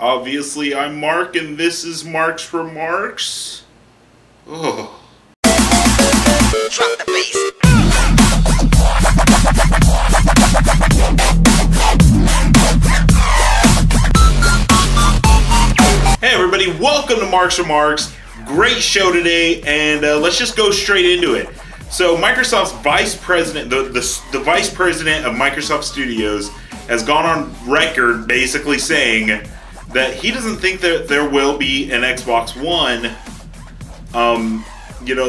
Obviously, I'm Mark, and this is Mark's Remarks. Oh. Drop the bass. Hey everybody, welcome to Mark's Remarks. Great show today, and let's just go straight into it. So Microsoft's vice president, the vice president of Microsoft Studios, has gone on record basically saying that he doesn't think that there will be an Xbox One,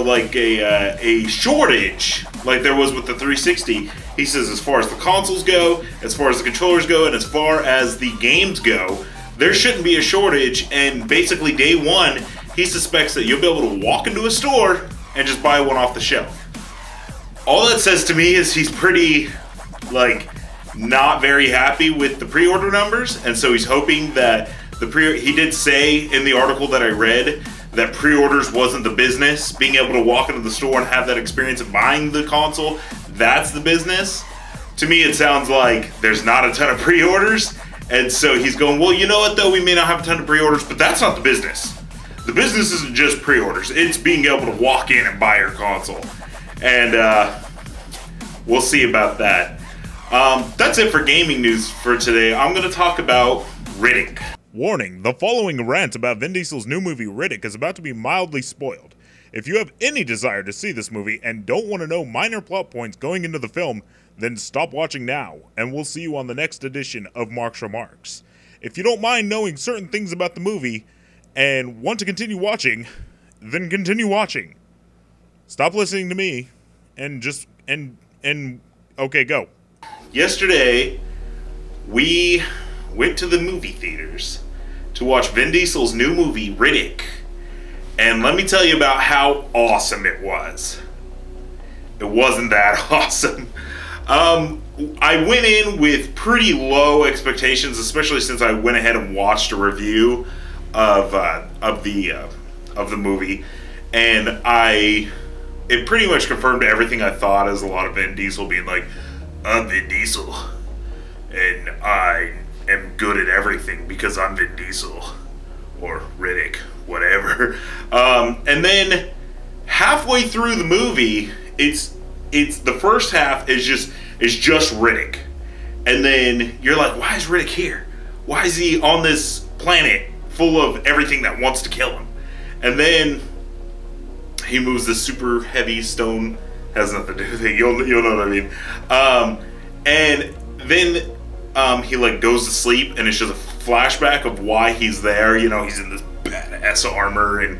like a shortage like there was with the 360. He says as far as the consoles go, as far as the controllers go, and as far as the games go, there shouldn't be a shortage, and basically day one, he suspects that you'll be able to walk into a store and just buy one off the shelf. All that says to me is he's pretty, not very happy with the pre-order numbers, and so he's hoping that he did say in the article that I read that pre-orders wasn't the business. Being able to walk into the store and have that experience of buying the console, that's the business. To me, it sounds like there's not a ton of pre-orders, and so he's going, well, you know what though, we may not have a ton of pre-orders, but that's not the business. The business isn't just pre-orders, it's being able to walk in and buy your console. And we'll see about that. That's it for gaming news for today. I'm going to talk about Riddick. Warning, the following rant about Vin Diesel's new movie Riddick is about to be mildly spoiled. If you have any desire to see this movie and don't want to know minor plot points going into the film, then stop watching now, and we'll see you on the next edition of Mark's Remarks. If you don't mind knowing certain things about the movie and want to continue watching, then continue watching. Stop listening to me and okay, go. Yesterday, we went to the movie theaters to watch Vin Diesel's new movie, Riddick. And let me tell you about how awesome it was. It wasn't that awesome. I went in with pretty low expectations, especially since I went ahead and watched a review of the movie, and it pretty much confirmed everything I thought, as a lot of Vin Diesel being like, I'm Vin Diesel, and I am good at everything because I'm Vin Diesel, or Riddick, whatever. And then halfway through the movie, it's the first half is just Riddick, and then you're like, why is Riddick here? Why is he on this planet full of everything that wants to kill him? And then he moves this super heavy stone, has nothing to do with it, you'll know what I mean. And then he goes to sleep, and it's just a flashback of why he's there. He's in this badass armor, and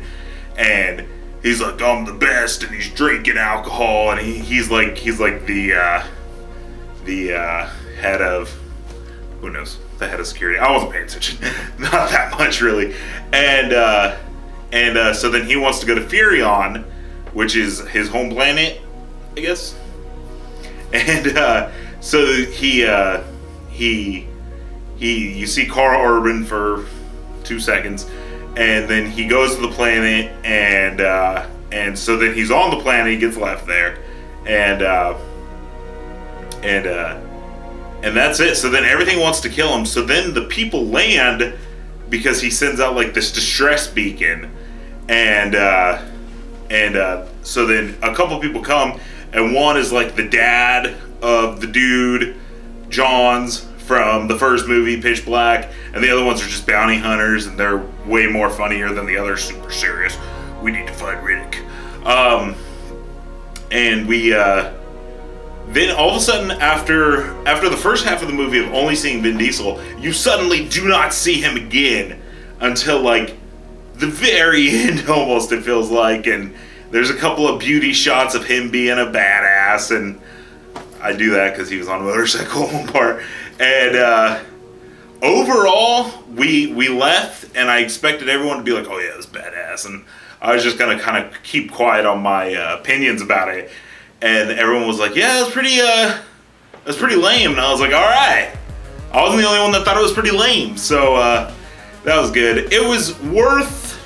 he's like, I'm the best, and he's drinking alcohol, and he's like the head of, who knows, the head of security. I wasn't paying attention, not that much really. And so then he wants to go to Furion, which is his home planet, I guess. And so you see Carl Urban for 2 seconds, and then he goes to the planet, and so then he's on the planet, he gets left there, and that's it. So then everything wants to kill him. So then the people land because he sends out this distress beacon, and so then a couple people come, and one is the dad of the dude, Johns, from the first movie, Pitch Black, and the other ones are just bounty hunters, and they're way more funnier than the other super serious. We need to find Riddick. And we then all of a sudden, after the first half of the movie of only seeing Vin Diesel, you suddenly do not see him again until the very end, almost, it feels like. And there's a couple of beauty shots of him being a badass, and I do that because he was on a motorcycle one part. And overall, we left, and I expected everyone to be like, oh yeah, it's badass, and I was just gonna kind of keep quiet on my opinions about it. And everyone was like, yeah, that's pretty lame. And I was like, all right. I wasn't the only one that thought it was pretty lame, so that was good. It was worth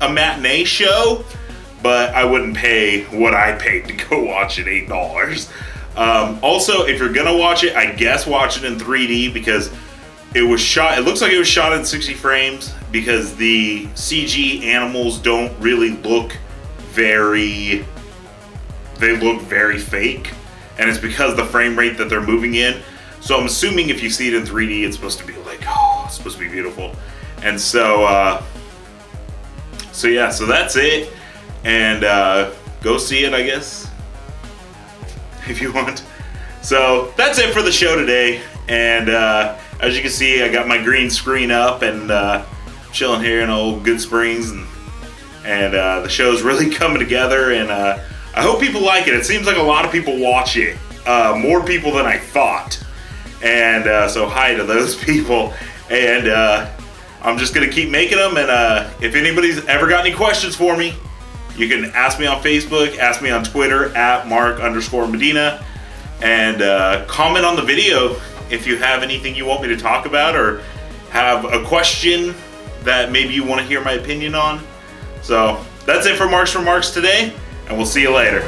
a matinee show, but I wouldn't pay what I paid to go watch it, $8. Also, if you're gonna watch it, I guess watch it in 3D, because it was shot. It looks like it was shot in 60 frames because the CG animals don't really look very. They look very fake, and it's because the frame rate that they're moving in. So I'm assuming if you see it in 3D, it's supposed to be like, oh, it's supposed to be beautiful. And so, so yeah, so that's it. And go see it, I guess, if you want. So that's it for the show today. And as you can see, I got my green screen up and chilling here in old Good Springs, and the show's really coming together. And I hope people like it. It seems like a lot of people watch it, more people than I thought. And so hi to those people. And I'm just gonna keep making them. And if anybody's ever got any questions for me, you can ask me on Facebook, ask me on Twitter at Mark_Medina, and comment on the video if you have anything you want me to talk about or have a question that maybe you want to hear my opinion on. So that's it for Marks today, and we'll see you later.